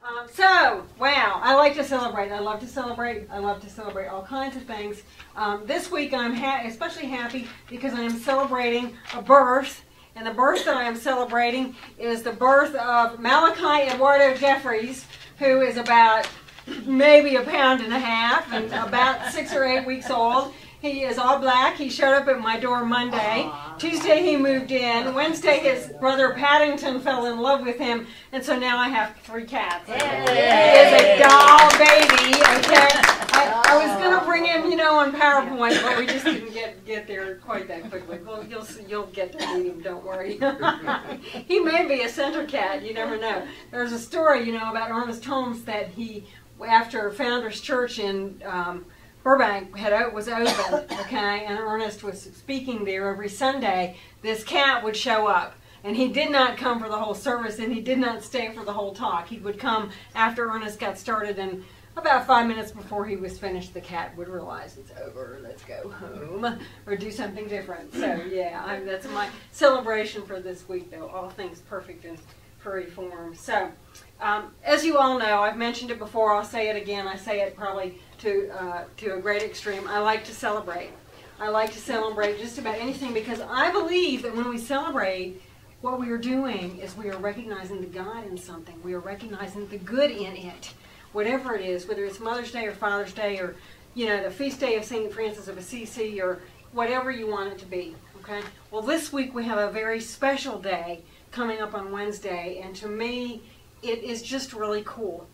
Wow, I like to celebrate. I love to celebrate. I love to celebrate all kinds of things. This week I'm especially happy because I am celebrating a birth. And the birth that I am celebrating is the birth of Malachi Eduardo Jefferys, who is about maybe 1.5 pounds and about 6 or 8 weeks old. He is all black. He showed up at my door Monday. Tuesday he moved in. Wednesday his brother Paddington fell in love with him, and so now I have 3 cats. He is a doll baby. Okay, I was going to bring him, on PowerPoint, but we just didn't get there quite that quickly. Well, you'll get to meet him. Don't worry. He may be a center cat. You never know. There's a story, about Ernest Holmes that he, after Founders Church in Burbank was open, okay, and Ernest was speaking there every Sunday. This cat would show up, and he did not come for the whole service, and he did not stay for the whole talk. He would come after Ernest got started, and about 5 minutes before he was finished, the cat would realize it's over, let's go home, or do something different. So, yeah, that's my celebration for this week, though, all things perfect in furry form. So, as you all know, I've mentioned it before, I'll say it again, I say it probably to a great extreme. I like to celebrate. I like to celebrate just about anything because I believe that when we celebrate, what we are doing is we are recognizing the God in something. We are recognizing the good in it. Whatever it is, whether it's Mother's Day or Father's Day or, the feast day of St. Francis of Assisi or whatever you want it to be. Okay? Well, this week we have a very special day coming up on Wednesday, and to me, it is just really cool.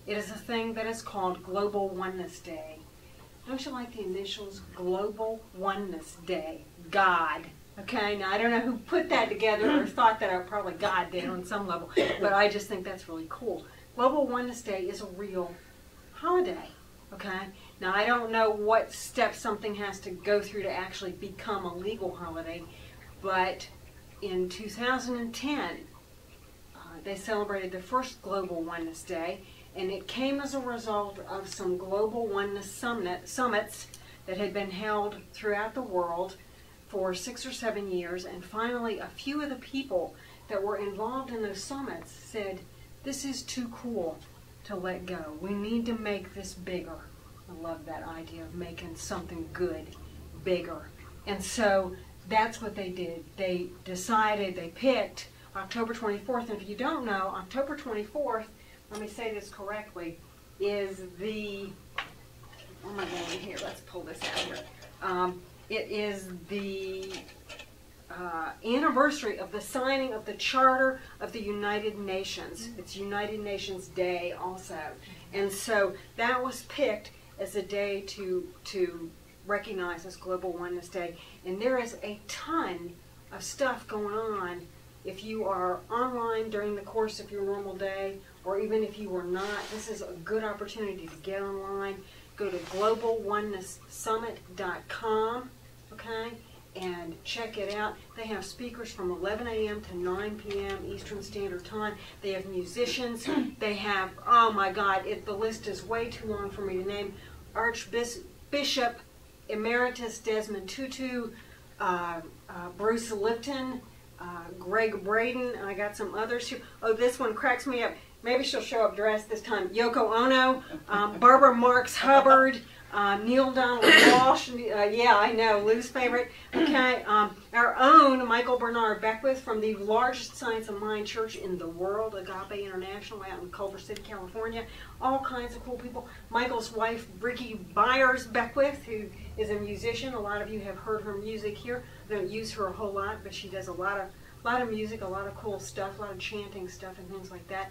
It is a thing that is called Global Oneness Day. Don't you like the initials? Global Oneness Day. God. Okay, now I don't know who put that together or thought that, probably God did on some level, but I just think that's really cool. Global Oneness Day is a real holiday. Okay, now I don't know what steps something has to go through to actually become a legal holiday, but in 2010, they celebrated the first Global Oneness Day, and it came as a result of some Global Oneness summits that had been held throughout the world for 6 or 7 years, and finally a few of the people that were involved in those summits said, this is too cool to let go. We need to make this bigger. I love that idea of making something good bigger. And so that's what they did. They decided, they picked October 24th, and if you don't know, October 24th, let me say this correctly, is the, oh my God, here, let's pull this out here. It is the anniversary of the signing of the Charter of the United Nations. It's United Nations Day also. And so that was picked as a day to recognize as Global Oneness Day. And there is a ton of stuff going on if you are online during the course of your normal day, or even if you are not. This is a good opportunity to get online. Go to globalonenesssummit.com, okay, and check it out. They have speakers from 11 a.m. to 9 p.m. Eastern Standard Time. They have musicians. They have, oh my God, the list is way too long for me to name. Archbishop Emeritus Desmond Tutu, Bruce Lipton, Greg Braden, and I got some others here. Oh, this one cracks me up. Maybe she'll show up dressed this time. Yoko Ono, Barbara Marks Hubbard, Neil Donald Walsh. Yeah, I know, Lou's favorite. Okay, our own Michael Bernard Beckwith from the largest Science of Mind church in the world, Agape International, out in Culver City, California. All kinds of cool people. Michael's wife, Ricky Byers Beckwith, who is a musician. A lot of you have heard her music here. I don't use her a whole lot, but she does a lot of music, a lot of cool stuff, a lot of chanting stuff and things like that.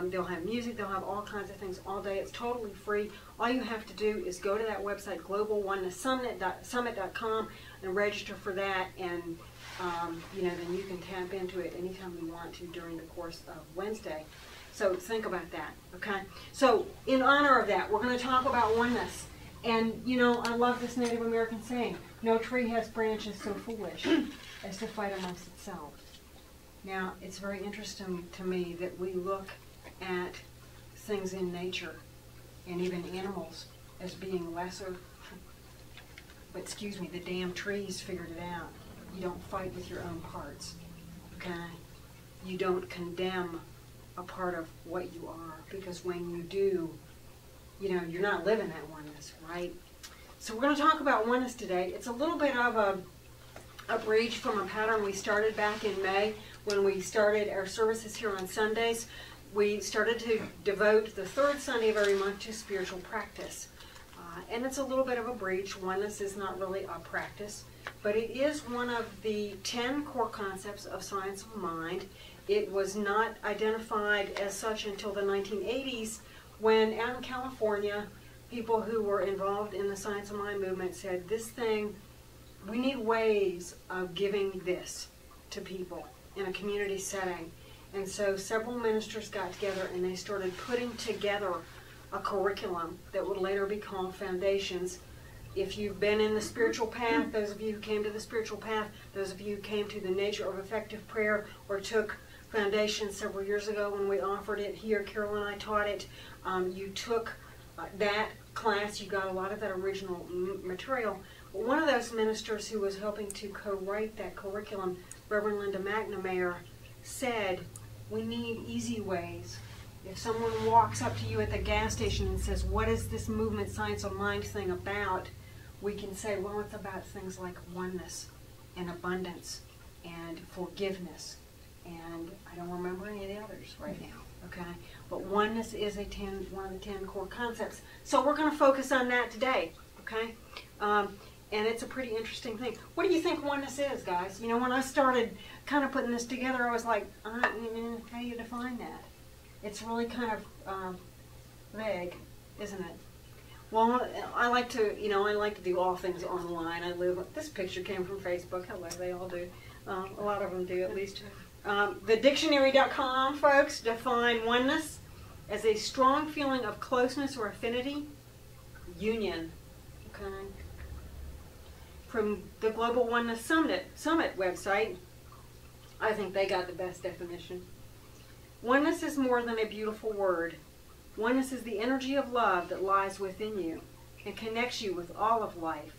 They'll have music, they'll have all kinds of things all day. It's totally free. All you have to do is go to that website, globalonenesssummit.com, and register for that, and then you can tap into it anytime you want to during the course of Wednesday. So think about that, okay? So in honor of that, we're going to talk about oneness. And, I love this Native American saying, no tree has branches so foolish as to fight amongst itself. Now, it's very interesting to me that we look at things in nature and even animals as being lesser. But excuse me, the damn trees figured it out. You don't fight with your own parts, okay? You don't condemn a part of what you are. Because when you do, you know, you're not living that oneness, right? So we're going to talk about oneness today. It's a little bit of a breach from a pattern we started back in May when we started our services here on Sundays. We started to devote the third Sunday of every month to spiritual practice. And it's a little bit of a breach. Oneness is not really a practice, but it is one of the 10 core concepts of science of mind. It was not identified as such until the 1980s when out in California, people who were involved in the science of mind movement said, this thing, we need ways of giving this to people in a community setting. And so several ministers got together and they started putting together a curriculum that would later be called Foundations. If you've been in the spiritual path, those of you who came to the spiritual path, those of you who came to the nature of effective prayer or took Foundations several years ago when we offered it here, Carol and I taught it, you took that class, you got a lot of that original material. But one of those ministers who was helping to co-write that curriculum, Reverend Linda McNamara, said, we need easy ways. If someone walks up to you at the gas station and says, what is this movement science of mind thing about? We can say, well, it's about things like oneness and abundance and forgiveness. And I don't remember any of the others right now, okay? But oneness is one of the 10 core concepts. So we're going to focus on that today, okay? And it's a pretty interesting thing. What do you think oneness is, guys? You know, when I started kind of putting this together, I was like, how do you define that? It's really kind of vague, isn't it? Well, I like to do all things online. This picture came from Facebook. Hello, they all do. A lot of them do, at least. The dictionary.com, folks, define oneness as a strong feeling of closeness or affinity, union. Okay. From the Global Oneness Summit website, I think they got the best definition. Oneness is more than a beautiful word. Oneness is the energy of love that lies within you and connects you with all of life,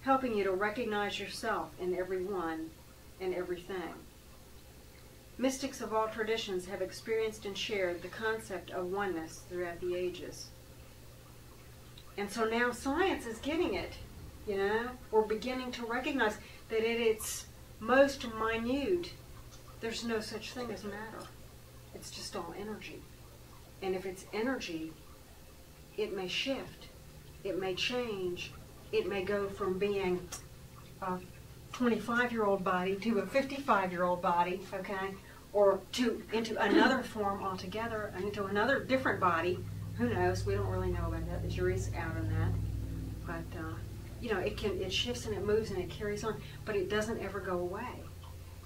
helping you to recognize yourself in everyone and everything. Mystics of all traditions have experienced and shared the concept of oneness throughout the ages. And so now science is getting it, you know. We're beginning to recognize that at its most minute, there's no such thing as matter. It's just all energy. And if it's energy, it may shift, it may change, it may go from being a 25-year-old body to a 55-year-old body, okay? Or into another form altogether, into another different body. Who knows? We don't really know about that. The jury's out on that. But, you know, it shifts and it moves and it carries on, but it doesn't ever go away.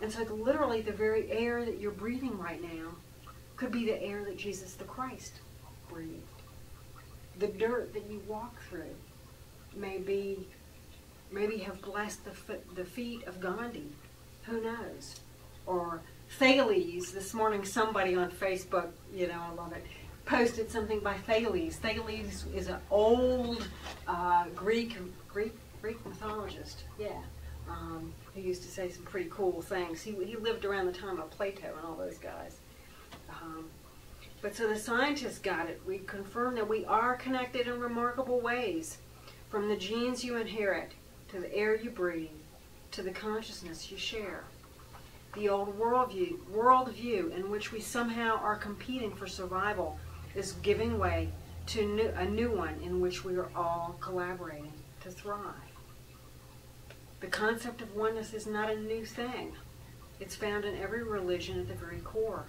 And so literally the very air that you're breathing right now could be the air that Jesus the Christ breathed. The dirt that you walk through maybe have blessed the feet of Gandhi. Who knows? Or Thales. This morning somebody on Facebook, you know, I love it, posted something by Thales. Thales is an old Greek mythologist, yeah, who used to say some pretty cool things. He lived around the time of Plato and all those guys. But so the scientists got it. We confirm that we are connected in remarkable ways, from the genes you inherit, to the air you breathe, to the consciousness you share. The old worldview in which we somehow are competing for survival is giving way to a new one in which we are all collaborating to thrive. The concept of oneness is not a new thing. It's found in every religion at the very core.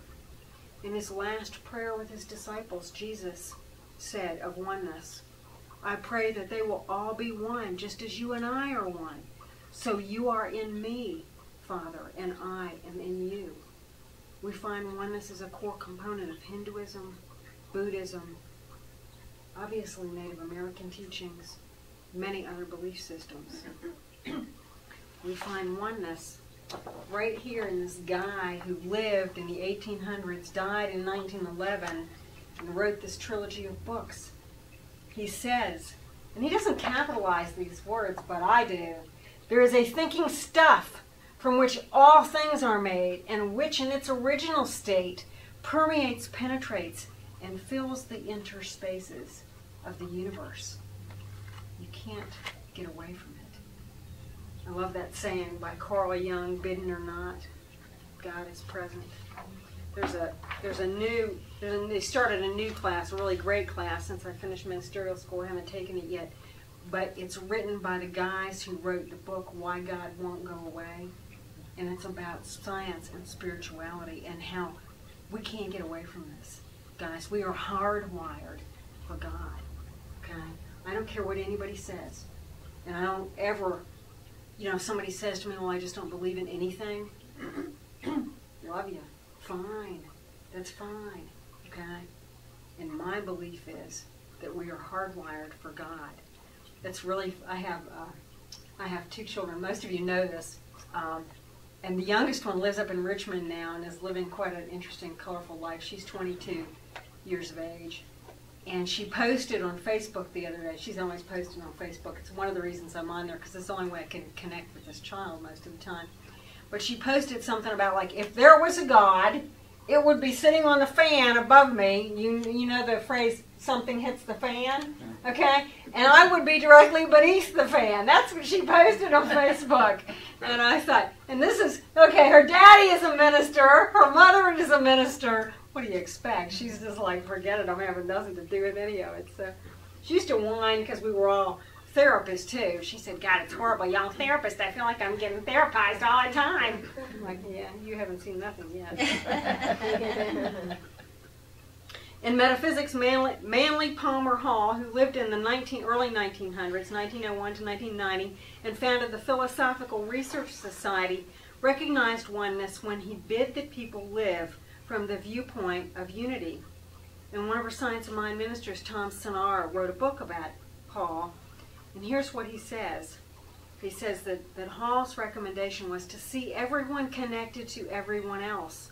In his last prayer with his disciples, Jesus said of oneness, I pray that they will all be one, just as you and I are one. So you are in me, Father, and I am in you. We find oneness as a core component of Hinduism, Buddhism, obviously Native American teachings, many other belief systems. We find oneness right here in this guy who lived in the 1800s, died in 1911, and wrote this trilogy of books. He says, and he doesn't capitalize these words, but I do, there is a thinking stuff from which all things are made, and which in its original state permeates, penetrates, and fills the interspaces of the universe. You can't get away from it. I love that saying by Carl Jung, bidden or not, God is present. They started a new class, a really great class since I finished ministerial school. I haven't taken it yet. But it's written by the guys who wrote the book, Why God Won't Go Away. And it's about science and spirituality and how we can't get away from this. Guys, we are hardwired for God. Okay? I don't care what anybody says. And I don't ever, if somebody says to me, well, I just don't believe in anything. Love you. Fine. That's fine. Okay? And my belief is that we are hardwired for God. That's really, I have 2 children. Most of you know this. And the youngest one lives up in Richmond now and is living quite an interesting, colorful life. She's 22 years of age. And she posted on Facebook the other day. She's always posting on Facebook. It's one of the reasons I'm on there, because it's the only way I can connect with this child most of the time. But she posted something about, like, if there was a God, it would be sitting on the fan above me. You know the phrase, something hits the fan? Okay? And I would be directly beneath the fan. That's what she posted on Facebook. And I thought, and this is, okay, her daddy is a minister. Her mother is a minister. What do you expect? She's just like, forget it. I'm having nothing to do with any of it. So she used to whine because we were all therapists too. She said, God, it's horrible. Y'all therapists, I feel like I'm getting therapized all the time. I'm like, yeah, you haven't seen nothing yet. In metaphysics, Manly Palmer Hall, who lived in the early 1900s, 1901 to 1990, and founded the Philosophical Research Society, recognized oneness when he bid that people live from the viewpoint of unity. And one of our Science of Mind ministers, Tom Sinar, wrote a book about Hall. And here's what he says. He says that Hall's recommendation was to see everyone connected to everyone else.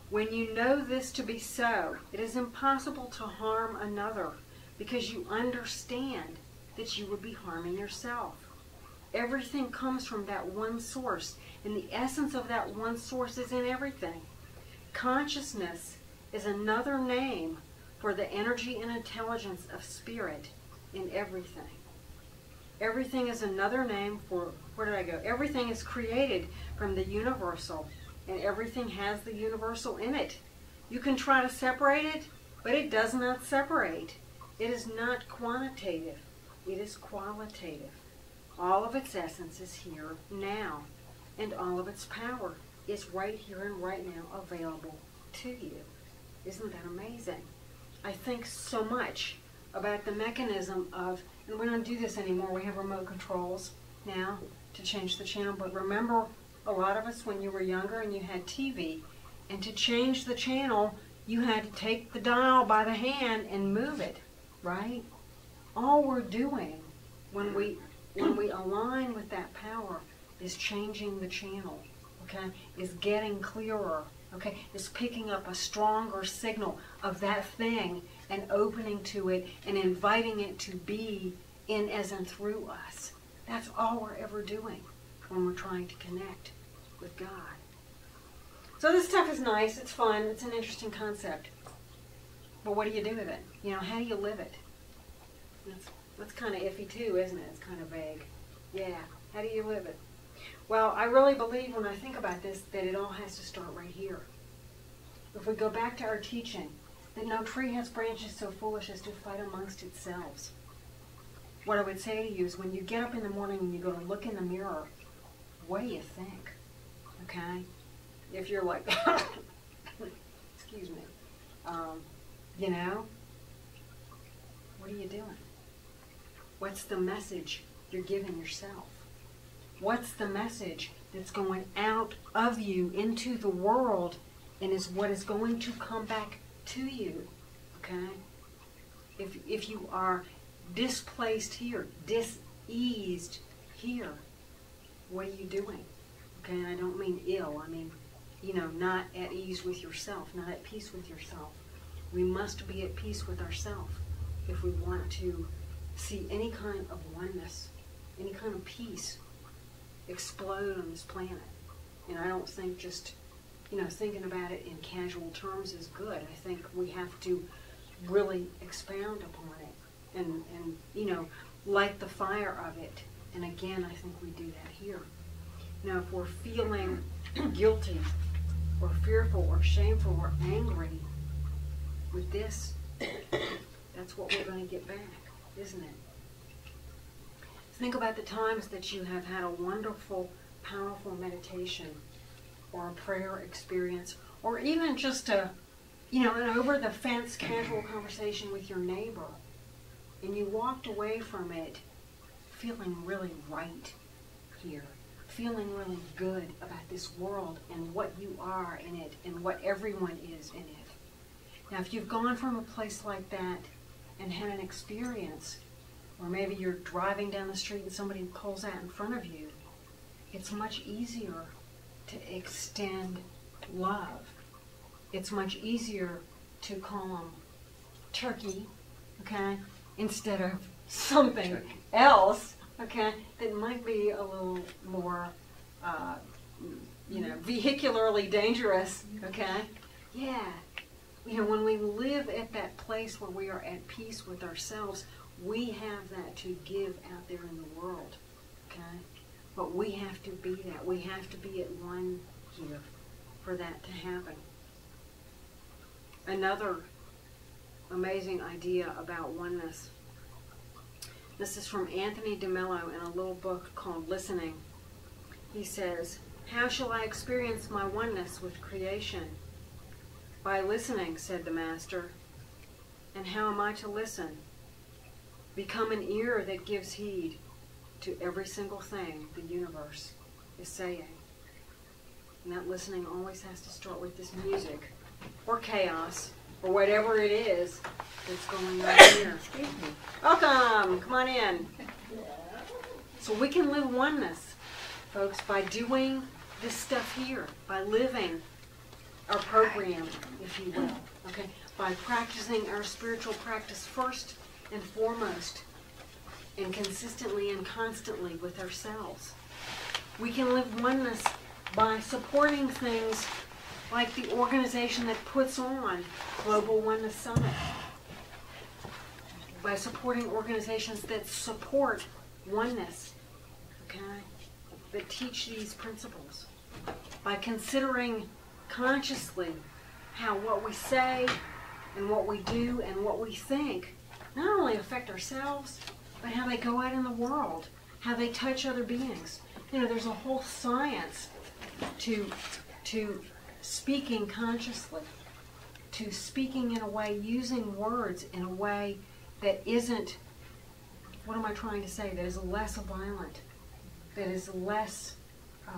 When you know this to be so, it is impossible to harm another because you understand that you would be harming yourself. Everything comes from that one source, and the essence of that one source is in everything. Consciousness is another name for the energy and intelligence of spirit in everything. Everything is another name for, Everything is created from the universal, and everything has the universal in it. You can try to separate it, but it does not separate. It is not quantitative. It is qualitative. All of its essence is here now, and all of its power is right here and right now available to you. Isn't that amazing? I think so much about the mechanism of, and we don't do this anymore, we have remote controls now to change the channel, but remember a lot of us when you were younger and you had TV, and to change the channel you had to take the dial by the hand and move it, right? All we're doing when we align with that power is changing the channel, okay? Is getting clearer, okay? Is picking up a stronger signal of that thing and opening to it and inviting it to be in, as in through us. That's all we're ever doing when we're trying to connect with God. So this stuff is nice, it's fun, it's an interesting concept. But what do you do with it? How do you live it? That's kind of iffy too, isn't it? It's kind of vague. Yeah, how do you live it? Well, I really believe when I think about this that it all has to start right here. If we go back to our teaching, that no tree has branches so foolish as to fight amongst itself. What I would say to you is when you get up in the morning and you go to look in the mirror, what do you think? Okay? If you're like, excuse me, what are you doing? What's the message you're giving yourself? What's the message that's going out of you into the world and is what is going to come back to you? Okay? If you are displaced here, diseased here, what are you doing? Okay, and I don't mean ill. I mean, not at ease with yourself, not at peace with yourself. We must be at peace with ourselves if we want to see any kind of oneness, any kind of peace explode on this planet. And I don't think just thinking about it in casual terms is good. I think we have to really expound upon it and light the fire of it. And again, I think we do that here. If we're feeling guilty or fearful or shameful or angry with this, that's what we're going to get back, isn't it? Think about the times that you have had a wonderful, powerful meditation or a prayer experience, or even just an over-the-fence casual conversation with your neighbor, and you walked away from it feeling really right here, feeling really good about this world and what you are in it and what everyone is in it. Now, if you've gone from a place like that and had an experience, or maybe you're driving down the street and somebody pulls out in front of you, it's much easier to extend love. It's much easier to call them turkey, okay, instead of something else, okay, that might be a little more, vehicularly dangerous, okay? Yeah. When we live at that place where we are at peace with ourselves, we have that to give out there in the world, okay? But we have to be that. We have to be at one here for that to happen. Another amazing idea about oneness. This is from Anthony DeMello in a little book called Listening. He says, "How shall I experience my oneness with creation?" "By listening," said the Master. "And how am I to listen?" "Become an ear that gives heed to every single thing the universe is saying." And that listening always has to start with this music, or chaos, or whatever it is that's going on here. Excuse me. Welcome. Come on in. So we can live oneness, folks, by doing this stuff here, by living our program, if you will, okay? By practicing our spiritual practice first and foremost, and consistently and constantly with ourselves. We can live oneness by supporting things like the organization that puts on Global Oneness Summit, by supporting organizations that support oneness, okay, that teach these principles, by considering consciously how what we say and what we do and what we think not only affect ourselves, but how they go out in the world, how they touch other beings. There's a whole science to speaking consciously, to speaking in a way, using words in a way that isn't, what am I trying to say, that is less violent, that is less, I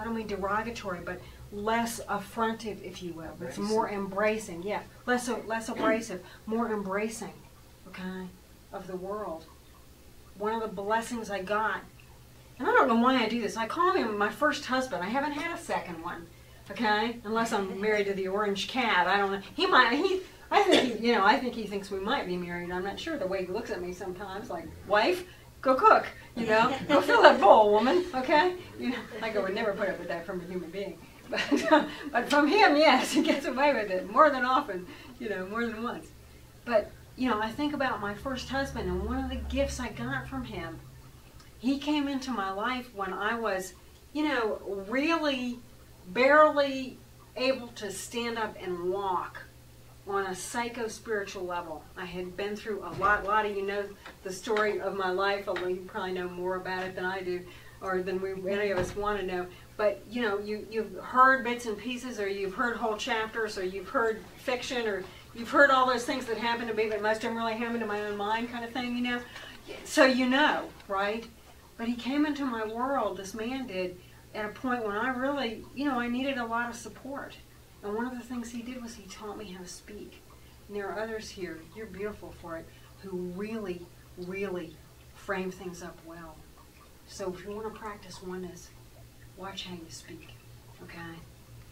don't mean derogatory, but less affrontive, if you will. It's more embracing, yeah, less abrasive, more embracing, okay, of the world. One of the blessings I got, and I don't know why I do this, I call him my first husband. I haven't had a second one, okay, unless I'm married to the orange cat. I don't know. I think he thinks we might be married. I'm not sure, the way he looks at me sometimes, like, wife, go cook, go fill that bowl, woman, okay? Like I would never put up with that from a human being. But from him, yes, he gets away with it more than often, more than once. But, I think about my first husband, and one of the gifts I got from him, he came into my life when I was, really barely able to stand up and walk on a psycho-spiritual level. I had been through a lot of you know the story of my life, although you probably know more about it than I do, or than any of us want to know. But, you've heard bits and pieces, or you've heard whole chapters, or you've heard fiction, or you've heard all those things that happen to me, but most of them really happened to my own mind kind of thing, So right? But he came into my world, this man did, at a point when I really, I needed a lot of support. And one of the things he did was he taught me how to speak. And there are others here, you're beautiful for it, who really, really frame things up well. So if you want to practice oneness, watch how you speak, okay?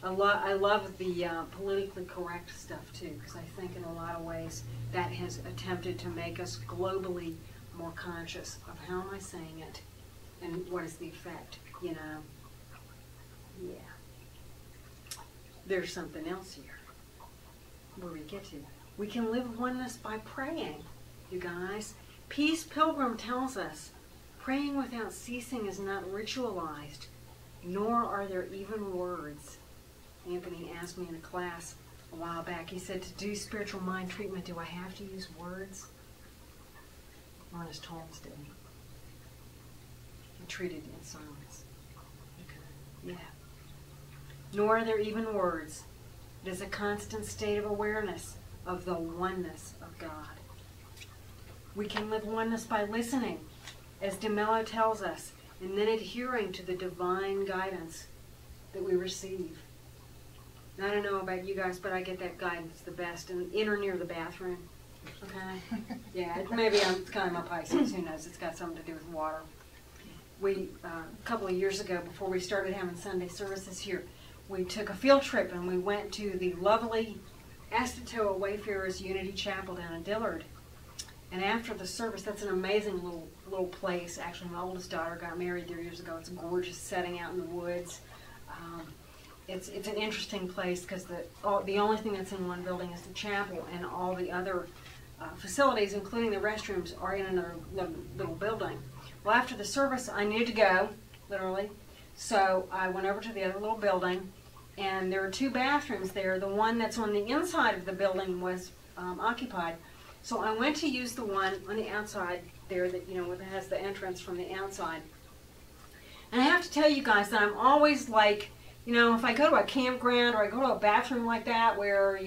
I love the politically correct stuff too, because I think in a lot of ways that has attempted to make us globally more conscious of how am I saying it and what is the effect, Yeah. there's something else here where we get to. We can live oneness by praying, you guys. Peace Pilgrim tells us, praying without ceasing is not ritualized, nor are there even words. Anthony asked me in a class a while back, he said, to do spiritual mind treatment, do I have to use words? Ernest Holmes didn't. He treated in silence. Okay. Yeah. Nor are there even words. It is a constant state of awareness of the oneness of God. We can live oneness by listening, as DeMello tells us, and then adhering to the divine guidance that we receive. And I don't know about you guys, but I get that guidance the best in or near the bathroom. Okay? Yeah, maybe it's kind of my Pisces. Who knows? It's got something to do with water. We, a couple of years ago, before we started having Sunday services here, we took a field trip and we went to the lovely Astatoa Wayfarers Unity Chapel down in Dillard. And after the service, that's an amazing little place. Actually, my oldest daughter got married there years ago. It's a gorgeous setting out in the woods. It's an interesting place because the only thing that's in one building is the chapel, and all the other facilities, including the restrooms, are in another little building. Well, after the service, I needed to go, literally. So I went over to the other little building, and there were two bathrooms there. The one that's on the inside of the building was occupied. So I went to use the one on the outside there that, that has the entrance from the outside. And I have to tell you guys that I'm always like, if I go to a campground or I go to a bathroom like that where,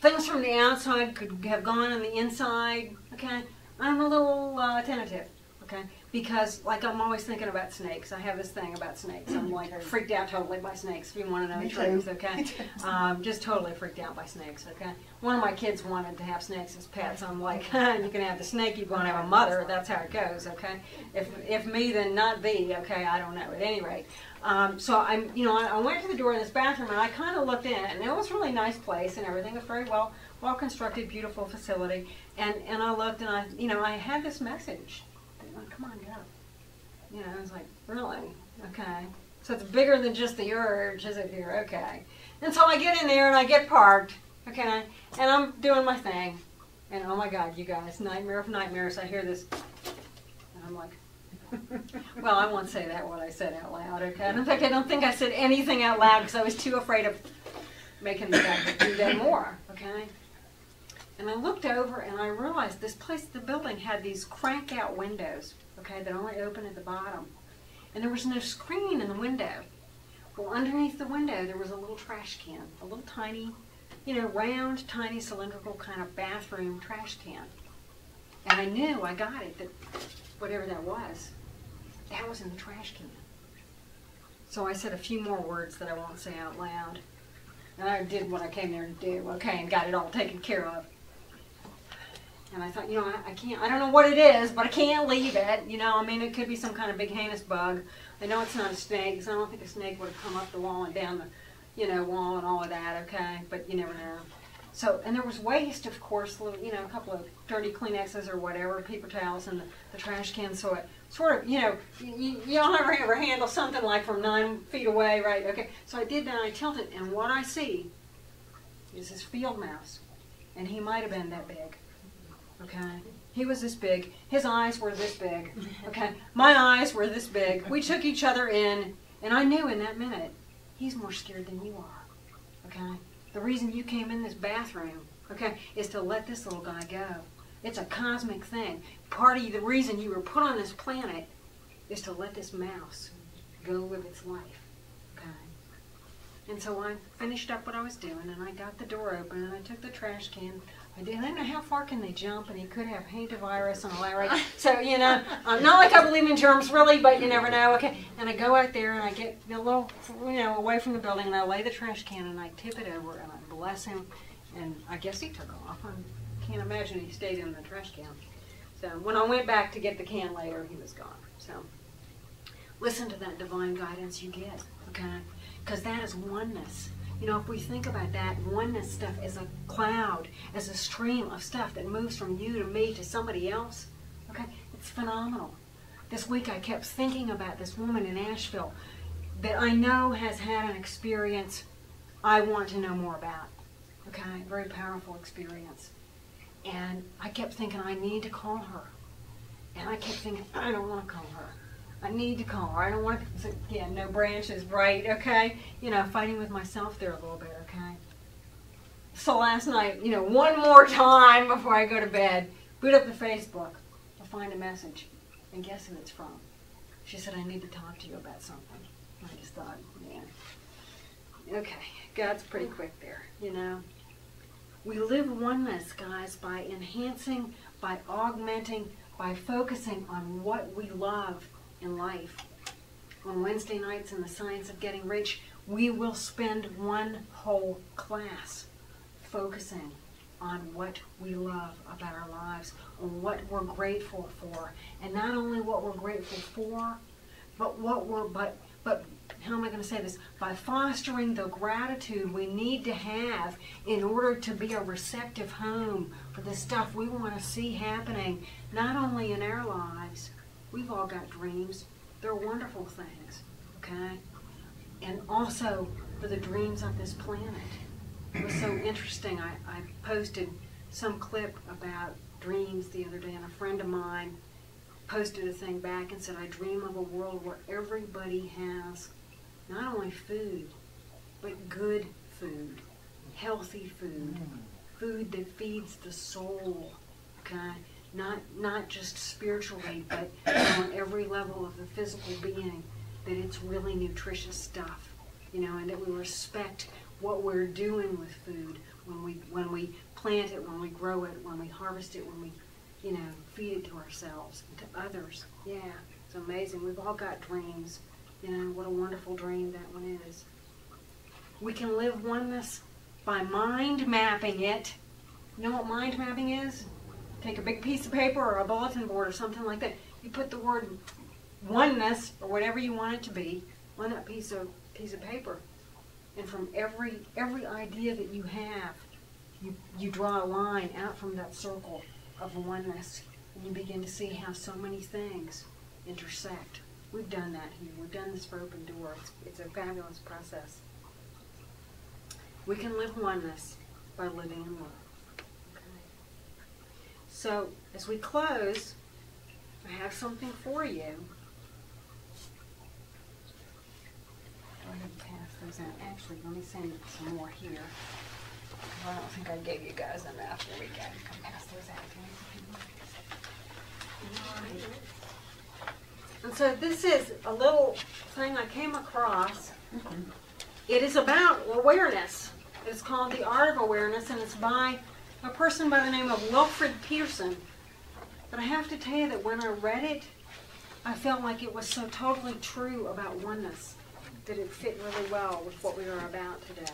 things from the outside could have gone on the inside, okay, I'm a little tentative, okay, because, like, I'm always thinking about snakes. I have this thing about snakes. I'm, like, freaked out totally by snakes, if you want to know the truth, okay? Just totally freaked out by snakes, okay? One of my kids wanted to have snakes as pets. I'm like, you can have the snake, you're going to have a mother. That's how it goes, okay? If me, then not thee, okay? I don't know. At any rate. So I went to the door of this bathroom and I kind of looked in, and it was a really nice place and everything. It was very well constructed, beautiful facility. And I looked and I had this message. Like, come on, go. I was like, really? Okay. So it's bigger than just the urge, is it here? Okay. And so I get in there and I get parked, okay, and I'm doing my thing. And oh my God, you guys, nightmare of nightmares, I hear this, and I'm like, well, I won't say that what I said out loud, okay? In fact, I don't think I said anything out loud because I was too afraid of making the guy do that more, okay? And I looked over and I realized this place, the building, had these crank out windows, okay, that only open at the bottom. And there was no screen in the window. Well, underneath the window there was a little trash can, a little tiny, round, tiny, cylindrical kind of bathroom trash can. And I knew, I got it, that whatever that was in the trash can. So I said a few more words that I won't say out loud. And I did what I came there to do, okay, and got it all taken care of. And I thought, I don't know what it is, but I can't leave it. It could be some kind of big heinous bug. I know it's not a snake, because I don't think a snake would have come up the wall and down the, wall and all of that, okay? But you never know. So, and there was waste, of course, little, a couple of dirty Kleenexes or whatever, paper towels in the trash can. So it sort of, you don't ever handle something like from 9 feet away, right? Okay. So I did that, and I tilted, and what I see is this field mouse, and he might have been that big. Okay, he was this big. His eyes were this big. Okay, my eyes were this big. We took each other in, and I knew in that minute, he's more scared than you are. Okay, the reason you came in this bathroom, okay, is to let this little guy go. It's a cosmic thing. Part of the reason you were put on this planet is to let this mouse go live its life. Okay, and so I finished up what I was doing, and I got the door open, and I took the trash can. I don't know how far can they jump, and he could have hantavirus and all that, right? So, not like I believe in germs, really, but you never know, okay? And I go out there, and I get a little, away from the building, and I lay the trash can, and I tip it over, and I bless him, and I guess he took off. I can't imagine he stayed in the trash can. So, when I went back to get the can later, he was gone. So, listen to that divine guidance you get, okay? Because that is oneness. If we think about that, oneness stuff as a cloud, as a stream of stuff that moves from you to me to somebody else, okay, it's phenomenal. This week I kept thinking about this woman in Asheville that I know has had an experience I want to know more about. Okay, very powerful experience. And I kept thinking, I need to call her. And I kept thinking, I don't want to call her. I need to call her. I don't want to, yeah, no branches, right, okay? You know, fighting with myself there a little bit, okay? So last night, you know, one more time before I go to bed, boot up the Facebook. I'll find a message. And guess who it's from? She said, I need to talk to you about something. I just thought, man. Okay, God's pretty quick there, you know. We live oneness, guys, by enhancing, by augmenting, by focusing on what we love in life. On Wednesday nights in the Science of Getting Rich, we will spend one whole class focusing on what we love about our lives, on what we're grateful for. And not only what we're grateful for, but what we're, but how am I going to say this? By fostering the gratitude we need to have in order to be a receptive home for the stuff we want to see happening, not only in our lives. We've all got dreams. They're wonderful things, okay? And also for the dreams of this planet. It was so interesting. I posted some clip about dreams the other day, and a friend of mine posted a thing back and said, I dream of a world where everybody has not only food, but good food, healthy food, food that feeds the soul, okay? Not just spiritually, but on every level of the physical being, that it's really nutritious stuff, you know, and that we respect what we're doing with food when we plant it, when we grow it, when we harvest it, when we, you know, feed it to ourselves and to others. Yeah, it's amazing. We've all got dreams. You know, what a wonderful dream that one is. We can live oneness by mind mapping it. You know what mind mapping is? Take a big piece of paper or a bulletin board or something like that. You put the word oneness or whatever you want it to be on that piece of paper. And from every idea that you have, you draw a line out from that circle of oneness, and you begin to see how so many things intersect. We've done that here. We've done this for Open Door. It's a fabulous process. We can live oneness by living in love. Okay. So, as we close, I have something for you. Go ahead and pass those out. Actually, let me send some more here. I don't think I gave you guys enough. There we go. I'll pass those out. Right. And so this is a little thing I came across. It is about awareness. It's called The Art of Awareness, and it's by a person by the name of Wilfred Pearson. But I have to tell you that when I read it, I felt like it was so totally true about oneness that it fit really well with what we are about today.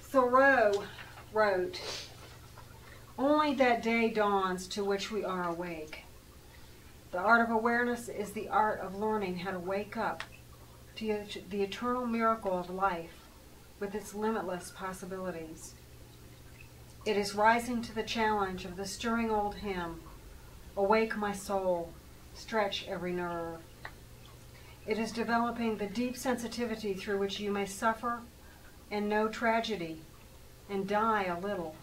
Thoreau wrote, "Only that day dawns to which we are awake. The art of awareness is the art of learning how to wake up to the eternal miracle of life with its limitless possibilities. It is rising to the challenge of the stirring old hymn, 'Awake my soul, stretch every nerve.' It is developing the deep sensitivity through which you may suffer and know tragedy and die a little,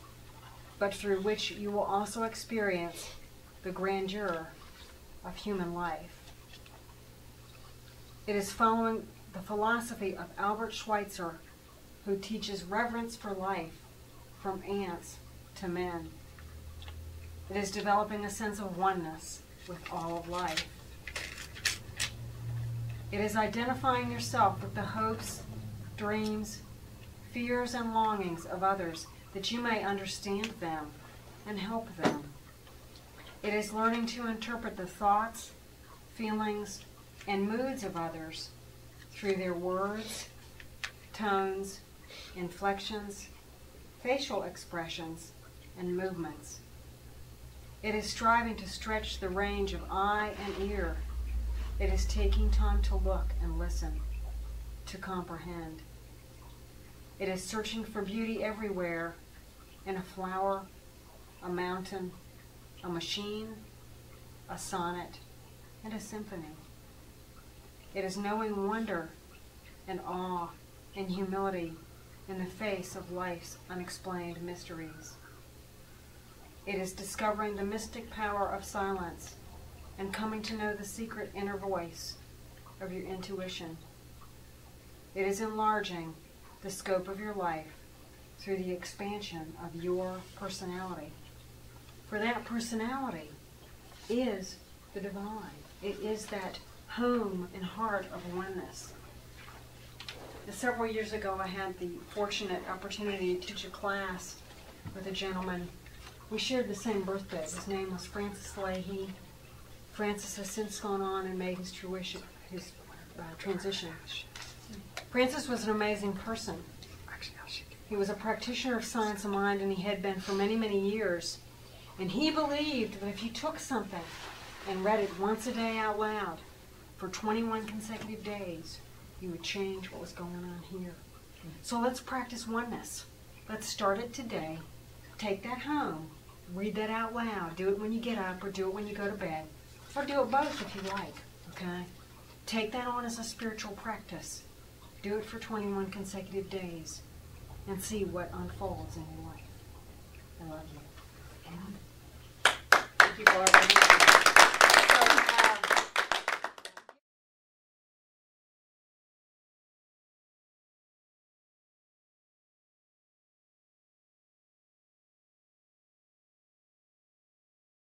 but through which you will also experience the grandeur of human life. It is following the philosophy of Albert Schweitzer, who teaches reverence for life from ants to men. It is developing a sense of oneness with all of life. It is identifying yourself with the hopes, dreams, fears, and longings of others that you may understand them and help them. It is learning to interpret the thoughts, feelings, and moods of others through their words, tones, inflections, facial expressions, and movements. It is striving to stretch the range of eye and ear. It is taking time to look and listen, to comprehend. It is searching for beauty everywhere, in a flower, a mountain, a machine, a sonnet, and a symphony. It is knowing wonder and awe and humility in the face of life's unexplained mysteries. It is discovering the mystic power of silence and coming to know the secret inner voice of your intuition. It is enlarging the scope of your life through the expansion of your personality. For that personality is the divine. It is that home and heart of oneness. Several years ago, I had the fortunate opportunity to teach a class with a gentleman. We shared the same birthday. His name was Francis Leahy. Francis has since gone on and made his transition. Francis was an amazing person. He was a practitioner of science of mind, and he had been for many, many years. And he believed that if you took something and read it once a day out loud for 21 consecutive days, you would change what was going on here. So let's practice oneness. Let's start it today. Take that home. Read that out loud. Do it when you get up, or do it when you go to bed. Or do it both if you like. Okay? Take that on as a spiritual practice. Do it for 21 consecutive days and see what unfolds in your life. I love you. Thank you, Barbara.